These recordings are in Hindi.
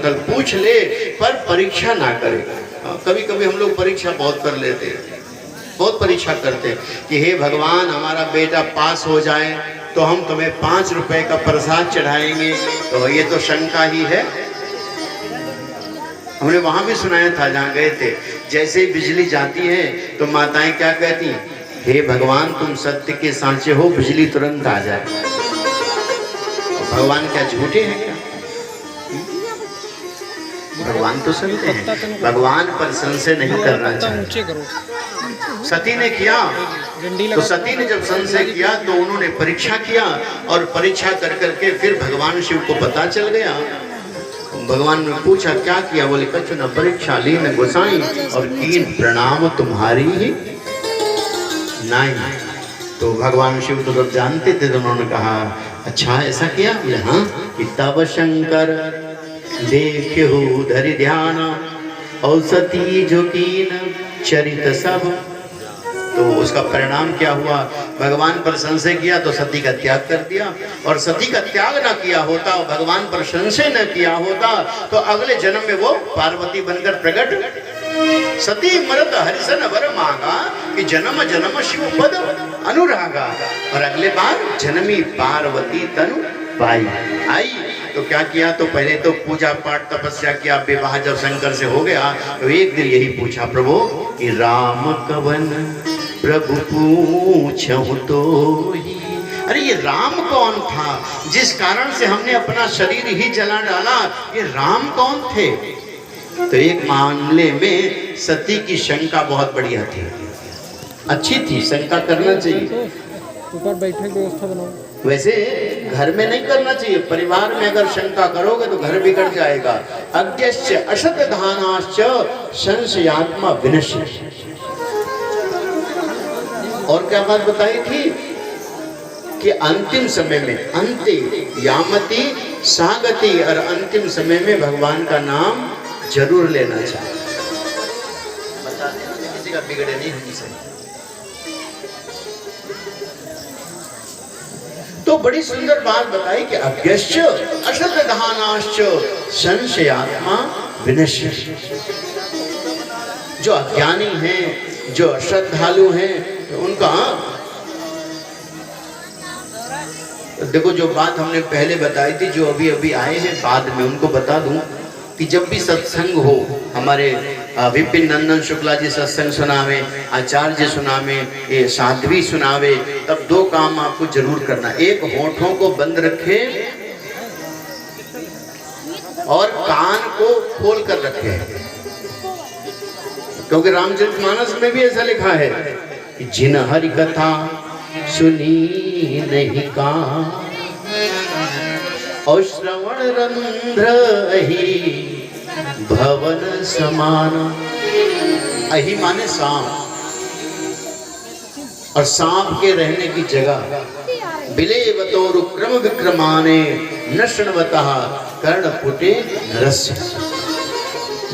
सकल पूछ ले पर परीक्षा ना करे। कभी कभी हम लोग परीक्षा बहुत कर लेते हैं, बहुत परीक्षा करते हैं कि हे भगवान हमारा बेटा पास हो जाए तो हम तुम्हें 5 रुपए का प्रसाद चढ़ाएंगे। तो ये तो शंका ही है। हमने वहां भी सुनाया था जहाँ गए थे, जैसे ही बिजली जाती है तो माताएं क्या कहती, हे भगवान तुम सत्य के सांचे हो, बिजली तुरंत आ जाए। भगवान क्या झूठे हैं क्या? भगवान तो सुनते हैं, भगवान पर संशय नहीं करना चाहिए। सती ने किया तो सती ने जब संशय किया तो उन्होंने परीक्षा किया और परीक्षा कर करके फिर भगवान शिव को पता चल गया। भगवान ने पूछा क्या किया? बोले कछु न परीक्षा ली न गोसाई और कीन प्रणाम तुम्हारी ही नहीं। तो भगवान शिव तो जब जानते थे तो उन्होंने कहा अच्छा ऐसा किया? हाँ, तब शंकर देखो धरि ध्यान औसती झुकीन चरित सब। तो उसका परिणाम क्या हुआ? भगवान पर संशय किया तो सती का त्याग कर दिया, और सती का त्याग न किया होता, भगवान पर संशय न किया होता तो अगले जन्म में वो पार्वती बनकर प्रकट। सती मरत हरिसन वर मांगा कि जन्म जन्म शिव पद अनुरागा, और अगले बार जन्मी पार्वती तनु पाई आई। तो क्या किया? तो पहले तो पूजा पाठ तपस्या किया। विवाह जब शंकर से हो गया तो एक दिन यही पूछा प्रभु कि राम कवन प्रभु पूछहु तो ही। अरे ये राम कौन था जिस कारण से हमने अपना शरीर ही जला डाला? ये राम कौन थे? तो एक मामले में सती की शंका बहुत बढ़िया थी, अच्छी थी, शंका करना चाहिए। ऊपर बैठने की व्यवस्था बनाओ। वैसे घर में नहीं करना चाहिए, परिवार में अगर शंका करोगे तो घर बिगड़ जाएगा। अज्ञस्य अशतधानाश्च संशयात्मा विनश्य। और क्या बात बताई थी कि अंतिम समय में अंति यामति सागति, और अंतिम समय में भगवान का नाम जरूर लेना चाहिए। बता दें किसी का बिगड़े नहीं होनी चाहिए। तो बड़ी सुंदर बात बताई कि अज्ञश्च अश्रद्धानाश्च संशयात्मा विनश्य। जो अज्ञानी हैं, जो अश्रद्धालु हैं, उनका देखो जो बात हमने पहले बताई थी, जो अभी अभी आए हैं बाद में उनको बता दूं कि जब भी सत्संग हो, हमारे विपिन नंदन शुक्ला जी सत्संग सुनावे, आचार्य सुनावे, ये साध्वी सुनावे, तब 2 काम आपको जरूर करना। एक, होठों को बंद रखे और कान को खोल कर रखे, क्योंकि रामचरितमानस में भी ऐसा लिखा है कि जिन हरि कथा सुनी नहीं कान और श्रवण रंध्र अहि भवन समान। अहि माने सांप, और सांप के रहने की जगह। बिलेवतोरु क्रम विक्रमाने न शृण्वतः कर्णपुटे नरस्य।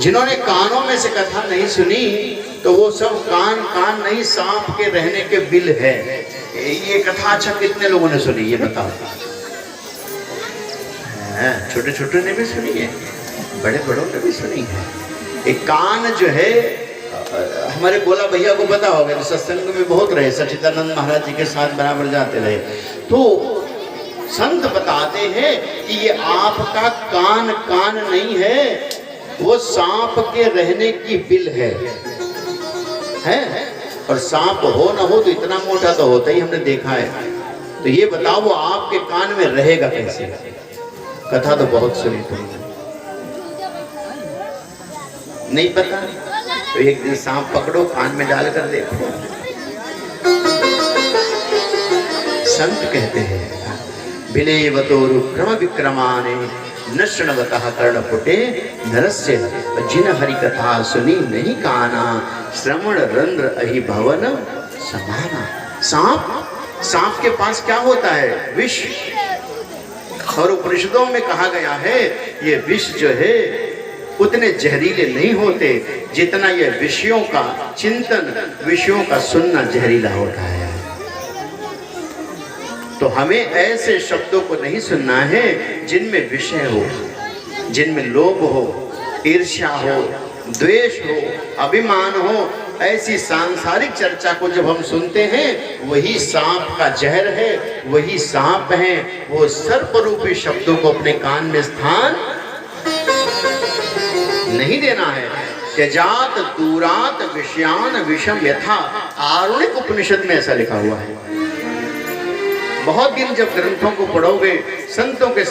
जिन्होंने कानों में से कथा नहीं सुनी तो वो सब कान नहीं, सांप के रहने के बिल है। ये कथा अच्छा कितने लोगों ने सुनी ये बताओ? छोटे छोटे ने भी सुनी है, बड़े बड़ों ने भी सुनी है। एक कान जो है, हमारे गोला भैया को पता होगा, तो सत्संग में बहुत रहे, सच्चिदानंद महाराज जी के साथ बराबर जाते रहे। तो संत बताते हैं कि ये आपका कान नहीं है, वो सांप के रहने की बिल है। और सांप हो ना हो तो इतना मोटा तो होता ही, हमने देखा है। तो ये बताओ वो आपके कान में रहेगा कैसे? कथा तो बहुत सुनी तुमने, नहीं पता? तो एक दिन सांप पकड़ो, कान में डालकर देखो। संत कहते हैं बिलेवतोरु क्रम विक्रमाने न शृण्वतः कर्णपुटे नरस्य। जिन हरि कथा सुनी नहीं काना श्रवण रंध्र अहि भवन समाना। सांप के पास क्या होता है? विष। और उपनिषदों में कहा गया है ये विष जो है उतने जहरीले नहीं होते जितना ये विषयों का चिंतन, विषयों का सुनना जहरीला होता है। तो हमें ऐसे शब्दों को नहीं सुनना है जिनमें विषय हो, जिनमें लोभ हो, ईर्ष्या हो, द्वेष हो, अभिमान हो, ऐसी सांसारिक चर्चा को जब हम सुनते हैं, वही सांप का जहर है, वही सांप है। वो सर्प रूपी शब्दों को अपने कान में स्थान नहीं देना है। त्यजात दूरात विषयान विषम यथा, आरुणिक उपनिषद में ऐसा लिखा हुआ है। बहुत दिन जब ग्रंथों को पढ़ोगे, संतों के